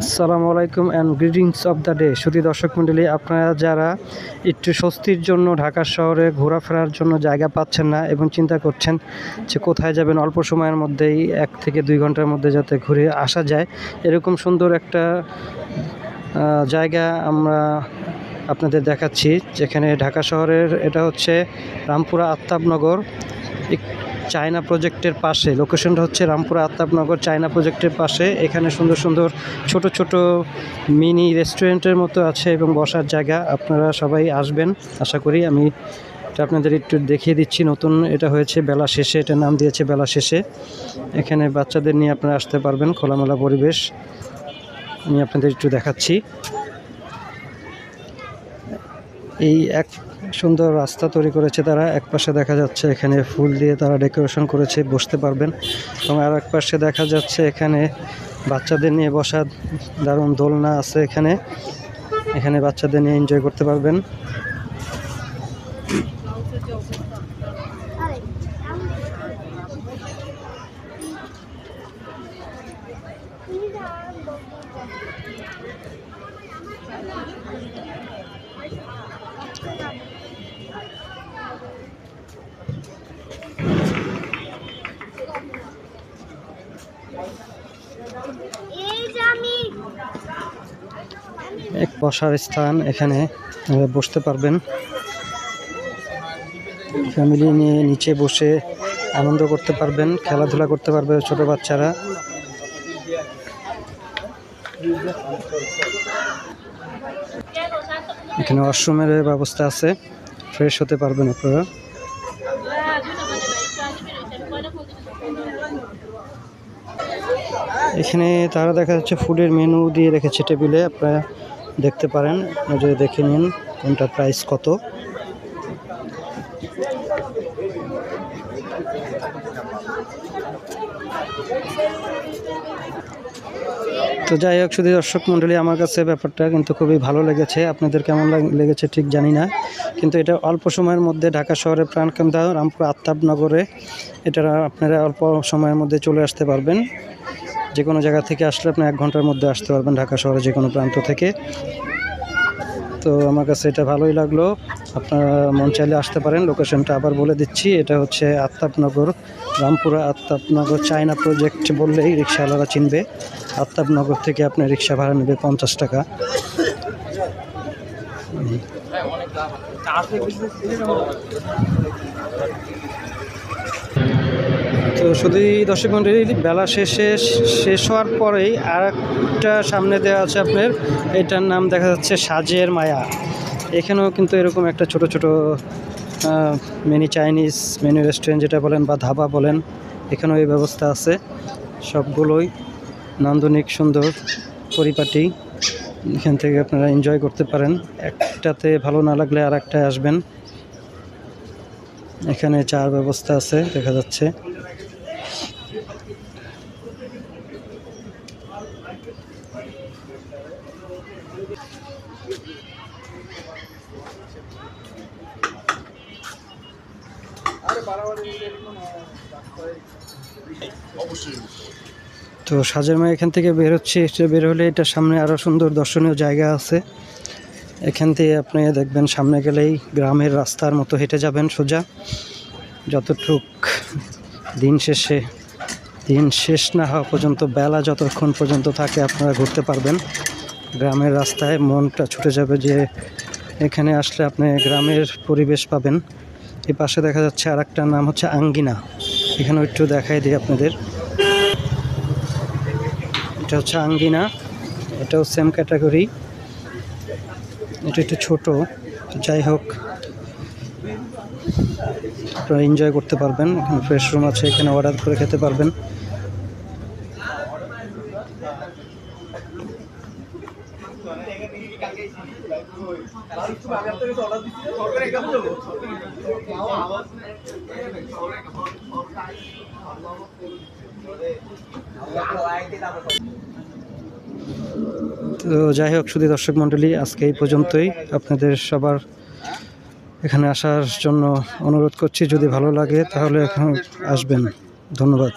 আসসালামু আলাইকুম and greetings of the day. শুধু দর্শক মণ্ডলী, আপনারা যারা একটু স্বস্তির জন্য ঢাকা শহরে ঘোরাফেরার জন্য জায়গা পাচ্ছেন না এবং চিন্তা করছেন যে কোথায় যাবেন, অল্প সময়ের মধ্যেই 1 থেকে 2 ঘন্টার মধ্যে যাতে ঘুরে আসা যায়, এরকম সুন্দর একটা জায়গা আমরা আপনাদের দেখাচ্ছি। যেখানে ঢাকা শহরের এটা হচ্ছে রামপুরা আফতাবনগর চায়না প্রজেক্টের পাশে। লোকেশনটা হচ্ছে রামপুরা আফতাবনগর চায়না প্রজেক্টের পাশে। এখানে সুন্দর সুন্দর ছোট ছোট মিনি রেস্টুরেন্টের মতো আছে এবং বসার জায়গা। আপনারা সবাই আসবেন আশা করি। আমি এটা আপনাদের একটু দেখিয়ে দিচ্ছি। নতুন এটা হয়েছে বেলা শেষে, এটার নাম দিয়েছে বেলা শেষে। এখানে বাচ্চাদের নিয়ে আপনারা আসতে পারবেন, খোলামেলা পরিবেশ। আমি আপনাদের একটু দেখাচ্ছি। এই এক সুন্দর রাস্তা তৈরি করেছে তারা। এক পাশে দেখা যাচ্ছে এখানে ফুল দিয়ে তারা ডেকোরেশন করেছে, বসতে পারবেন। এবং আর এক পাশে দেখা যাচ্ছে এখানে বাচ্চাদের নিয়ে বসার দারুণ দোলনা আছে। এখানে বাচ্চাদের নিয়ে এনজয় করতে পারবেন। এক বসার স্থান, এখানে বসতে পারবেন। ফ্যামিলি নিয়ে নিচে বসে আনন্দ করতে পারবেন, খেলাধুলা করতে পারবে ছোট বাচ্চারা। এখানে ওয়াশরুমের ব্যবস্থা আছে, ফ্রেশ হতে পারবেন আপনারা। এখানে তারা দেখা যাচ্ছে ফুডের মেনু দিয়ে রেখেছে টেবিলে, আপনারা দেখতে পারেন। যে দেখে নিন কোনটা প্রাইস কত। তো যাই হোক, শুধু দর্শক মণ্ডলী, আমার কাছে ব্যাপারটা কিন্তু খুবই ভালো লেগেছে। আপনাদের কেমন লেগেছে ঠিক জানি না, কিন্তু এটা অল্প সময়ের মধ্যে ঢাকা শহরের প্রাণকেন্দ্র রামপুরা আফতাবনগরে এটা আপনারা অল্প সময়ের মধ্যে চলে আসতে পারবেন। যে কোনো জায়গা থেকে আসলে আপনি 1 ঘন্টার মধ্যে আসতে পারবেন ঢাকা শহরে যে কোনো প্রান্ত থেকে। তো আমার কাছে এটা ভালোই লাগলো। আপনারা মন চাইলে আসতে পারেন। লোকেশনটা আবার বলে দিচ্ছি, এটা হচ্ছে আফতাবনগর, রামপুরা আফতাবনগর চায়না প্রজেক্ট বললেই রিক্সাওয়ালারা চিনবে। আফতাবনগর থেকে আপনার রিক্সা ভাড়া নেবে 50 টাকা। তো শুধুই দর্শক মণ্ডলী, বেলা শেষ হওয়ার পরেই আর একটা সামনে দেওয়া আছে আপনার, এটার নাম দেখা যাচ্ছে সাজের মায়া। এখানেও কিন্তু এরকম একটা ছোট ছোট মিনি চাইনিজ মিনি রেস্টুরেন্ট যেটা বলেন বা ধাবা বলেন, এখানেও এই ব্যবস্থা আছে। সবগুলোই নান্দনিক সুন্দর পরিপাটি। এখান থেকে আপনারা এনজয় করতে পারেন। একটাতে ভালো না লাগলে আর একটায় আসবেন। এখানে চার ব্যবস্থা আছে দেখা যাচ্ছে। তো সাজের মায়া এখান থেকে বের হচ্ছে। বের হলে এটার সামনে আরও সুন্দর দর্শনীয় জায়গা আছে। এখান থেকে আপনি দেখবেন সামনে গেলেই গ্রামের রাস্তার মতো হেঁটে যাবেন সোজা। যতটুক দিন শেষ না হওয়া পর্যন্ত, বেলা যতক্ষণ পর্যন্ত থাকে আপনারা ঘুরতে পারবেন গ্রামের রাস্তায়। মনটা ছুটে যাবে যে এখানে আসলে আপনি গ্রামের পরিবেশ পাবেন। এই পাশে দেখা যাচ্ছে আর একটা নাম হচ্ছে আঙ্গিনা। এখানে একটু দেখাই দিই আপনাদের। এটা হচ্ছে আঙ্গিনা, এটাও সেম ক্যাটাগরি। এটা একটু ছোট, যাই হোক আপনারা এনজয় করতে পারবেন। এখানে ফ্রেশ রুম আছে, এখানে অর্ডার করে খেতে পারবেন। তো যাই হোক, শুধু দর্শক মণ্ডলী, আজকে এই পর্যন্তই। আপনাদের সবার এখানে আসার জন্য অনুরোধ করছি। যদি ভালো লাগে তাহলে এখানে আসবেন। ধন্যবাদ।